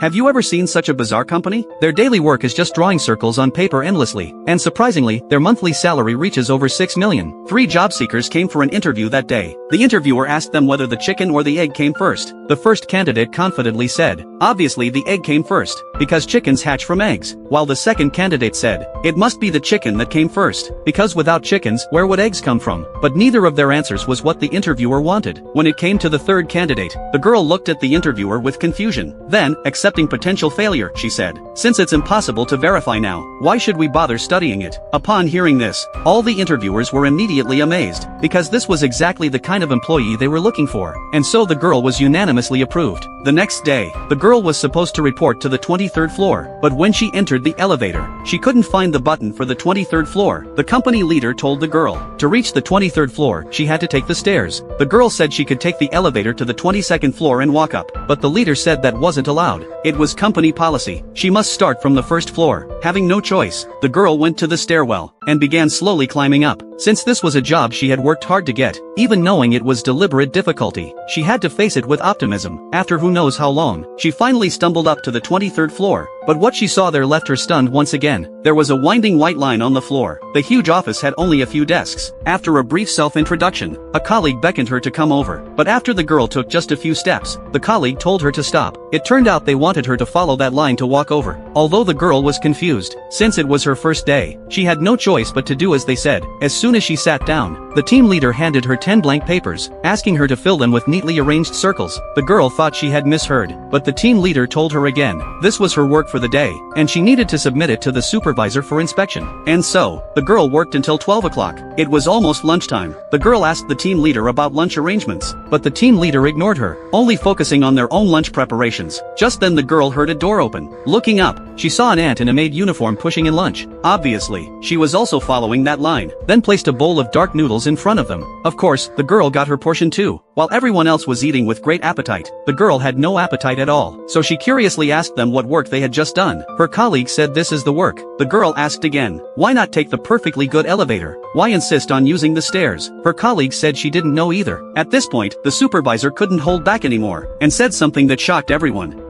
Have you ever seen such a bizarre company? Their daily work is just drawing circles on paper endlessly, and surprisingly, their monthly salary reaches over 6 million. 3 job seekers came for an interview that day. The interviewer asked them whether the chicken or the egg came first. The first candidate confidently said, "Obviously the egg came first, because chickens hatch from eggs," while the second candidate said, "It must be the chicken that came first, because without chickens, where would eggs come from?" But neither of their answers was what the interviewer wanted. When it came to the third candidate, the girl looked at the interviewer with confusion. Then, accepting potential failure, she said, "Since it's impossible to verify now, why should we bother studying it?" Upon hearing this, all the interviewers were immediately amazed, because this was exactly the kind of employee they were looking for, and so the girl was unanimously approved. The next day, the girl was supposed to report to the 23rd floor, but when she entered the elevator, she couldn't find the button for the 23rd floor. The company leader told the girl, to reach the 23rd floor, she had to take the stairs. The girl said she could take the elevator to the 22nd floor and walk up, but the leader said that wasn't allowed. It was company policy. She must start from the first floor. Having no choice, the girl went to the stairwell, and began slowly climbing up. Since this was a job she had worked hard to get, even knowing it was deliberate difficulty, she had to face it with optimism. After who knows how long, she finally stumbled up to the 23rd floor. But what she saw there left her stunned once again. There was a winding white line on the floor. The huge office had only a few desks. After a brief self-introduction, a colleague beckoned her to come over. But after the girl took just a few steps, the colleague told her to stop. It turned out they wanted her to follow that line to walk over. Although the girl was confused, since it was her first day, she had no choice but to do as they said. As soon as she sat down, the team leader handed her 10 blank papers, asking her to fill them with neatly arranged circles. The girl thought she had misheard, but the team leader told her again. This was her work for the day, and she needed to submit it to the supervisor for inspection. And so, the girl worked until 12 o'clock. It was almost lunchtime. The girl asked the team leader about lunch arrangements, but the team leader ignored her, only focusing on their own lunch preparations. Just then the girl heard a door open. Looking up, she saw an ant in a maid uniform pushing in lunch. Obviously, she was also following that line, then placed a bowl of dark noodles in front of them. Of course, the girl got her portion too. While everyone else was eating with great appetite, the girl had no appetite at all, so she curiously asked them what work they had just done. Her colleague said this is the work. The girl asked again, why not take the perfectly good elevator? Why insist on using the stairs? Her colleague said she didn't know either. At this point, the supervisor couldn't hold back anymore, and said something that shocked everyone.